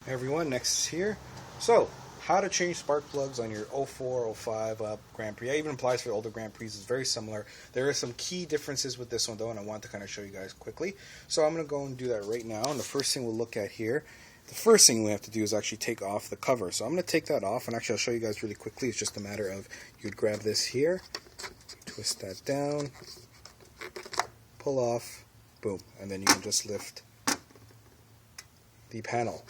Hey everyone, next is here. So, how to change spark plugs on your 04, 05 Grand Prix. It even applies for older Grand Prix. It's very similar. There are some key differences with this one though, and I want to kind of show you guys quickly. So I'm going to go and do that right now. And the first thing we'll look at here, the first thing we have to do is actually take off the cover. So I'm going to take that off, and actually I'll show you guys really quickly. It's just a matter of you'd grab this here, twist that down, pull off, boom, and then you can just lift the panel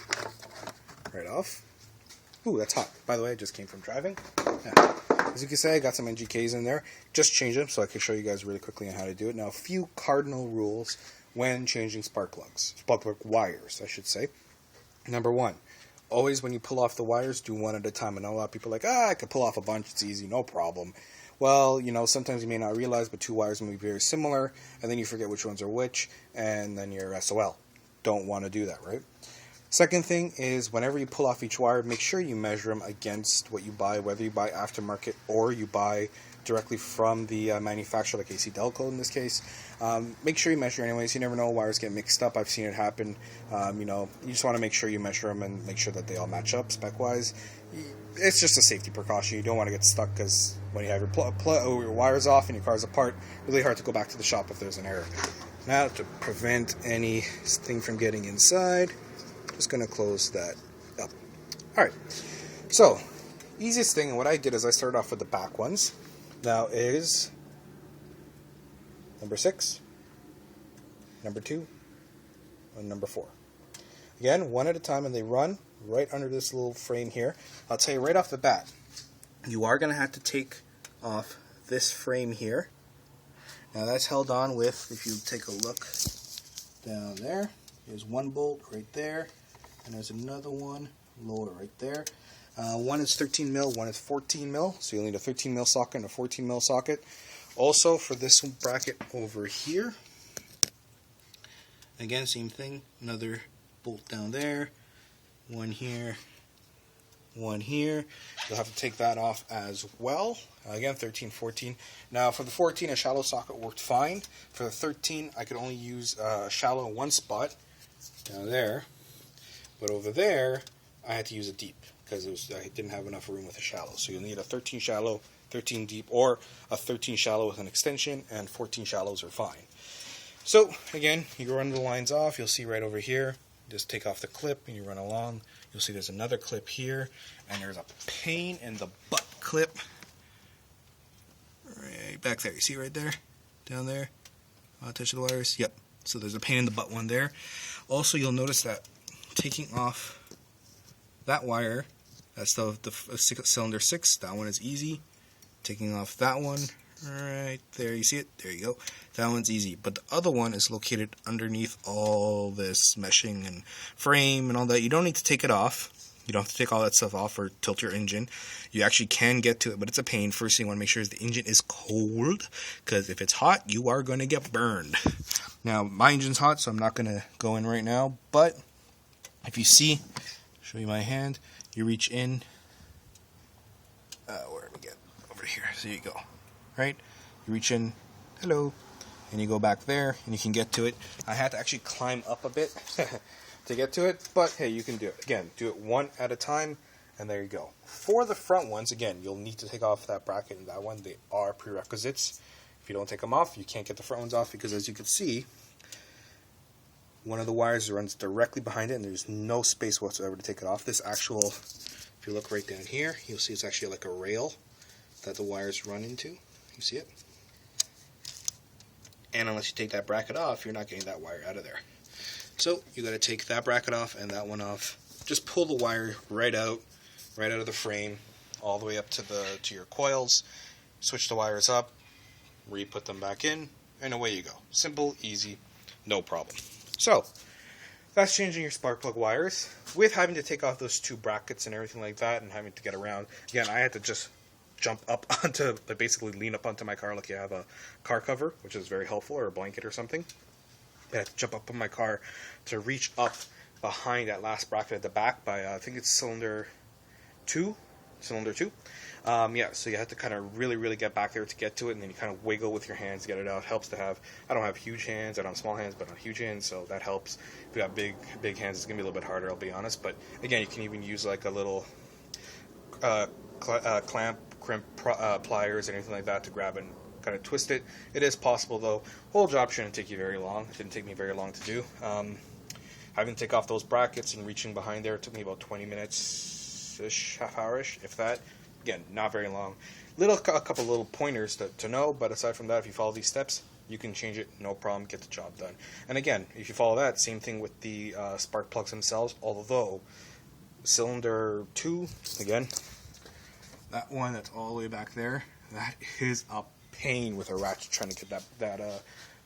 right off. Ooh, that's hot. By the way, I just came from driving. Yeah. As you can see, I got some NGKs in there. Just change them so I can show you guys really quickly on how to do it. Now, a few cardinal rules when changing spark plugs. Spark plug wires, I should say. Number one, always when you pull off the wires, do one at a time. I know a lot of people are like, I could pull off a bunch, it's easy, no problem. Well, you know, sometimes you may not realize, but two wires may be very similar, and then you forget which ones are which, and then you're SOL. Don't want to do that, right? Second thing is, whenever you pull off each wire, make sure you measure them against what you buy, whether you buy aftermarket or you buy directly from the manufacturer, like AC Delco in this case. Make sure you measure anyways. You never know, wires get mixed up. I've seen it happen. You know, you just want to make sure you measure them and make sure that they all match up spec-wise. It's just a safety precaution. You don't want to get stuck, because when you have your wires off and your car's apart, really hard to go back to the shop if there's an error. Now, to prevent anything from getting inside, just going to close that up. Alright, so easiest thing, and what I did is I started off with the back ones. Now is number 6, number 2, and number 4. Again, one at a time, and they run right under this little frame here. I'll tell you right off the bat, you are going to have to take off this frame here. Now that's held on with, if you take a look down there, there's one bolt right there, and there's another one lower right there. One is 13 mil, one is 14 mil, so you'll need a 13 mil socket and a 14 mil socket. Also for this bracket over here, again, same thing, another bolt down there, one here, one here. You'll have to take that off as well. Again, 13, 14. Now for the 14, a shallow socket worked fine. For the 13, I could only use a shallow in one spot down there, but over there I had to use a deep because I didn't have enough room with a shallow. So you'll need a 13 shallow, 13 deep, or a 13 shallow with an extension, and 14 shallows are fine. So again, you run the lines off. You'll see right over here, just take off the clip and you run along. You'll see there's another clip here, and there's a pain in the butt clip right back there. You see right there, down there, touch the wires. Yep. So there's a pain in the butt one there. Also, you'll notice that taking off that wire, that's the cylinder 6, that one is easy. Taking off that one right there, you see it? There you go. That one's easy. But the other one is located underneath all this meshing and frame and all that. You don't need to take it off. You don't have to take all that stuff off or tilt your engine. You actually can get to it, but it's a pain. First thing you want to make sure is the engine is cold, because if it's hot, you are going to get burned. Now, my engine's hot, so I'm not going to go in right now, but if you see, show you my hand, you reach in, where did we get? Over here, so you go, right? You reach in, hello, and you go back there, and you can get to it. I had to actually climb up a bit to get to it, but hey, you can do it. Again, do it one at a time, and there you go. For the front ones, again, you'll need to take off that bracket and that one. They are prerequisites. If you don't take them off, you can't get the front ones off, because as you can see, one of the wires runs directly behind it, and there's no space whatsoever to take it off. This actual, if you look right down here, you'll see it's actually like a rail that the wires run into. You see it? And unless you take that bracket off, you're not getting that wire out of there. So you got to take that bracket off and that one off. Just pull the wire right out of the frame, all the way up to your coils. Switch the wires up, re-put them back in, and away you go. Simple, easy, no problem. So that's changing your spark plug wires. With having to take off those two brackets and everything like that, and having to get around, again, I had to just jump up onto, basically lean up onto my car like you have a car cover, which is very helpful, or a blanket or something. I had to jump up on my car to reach up behind that last bracket at the back by, I think it's cylinder 2, cylinder 2. Yeah, so you have to kind of really get back there to get to it, and then you kind of wiggle with your hands to get it out. It helps to have, I don't have huge hands, I don't have small hands, but I have huge hands, so that helps. If you got big hands, it's going to be a little bit harder, I'll be honest. But again, you can even use like a little clamp, crimp, pliers, or anything like that to grab and kind of twist it. It is possible, though. Whole job shouldn't take you very long. It didn't take me very long to do. Having to take off those brackets and reaching behind there, it took me about 20 minutes-ish, half hour-ish, if that. Again, not very long. A couple little pointers to know, but aside from that, if you follow these steps, you can change it, no problem, get the job done. And again, if you follow that, same thing with the spark plugs themselves, although cylinder 2, again, that one that's all the way back there, that is a pain with a ratchet trying to get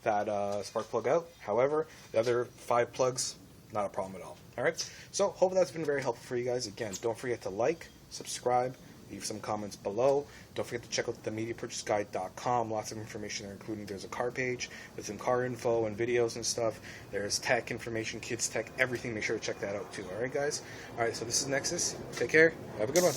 that spark plug out. However, the other 5 plugs, not a problem at all. Alright, so hopefully that's been very helpful for you guys. Again, don't forget to like, subscribe, leave some comments below. Don't forget to check out the MediaPurchaseGuide.com. Lots of information there, including there's a car page with some car info and videos and stuff. There's tech information, kids tech, everything. Make sure to check that out too. Alright guys? Alright, so this is Nexus. Take care. Have a good one.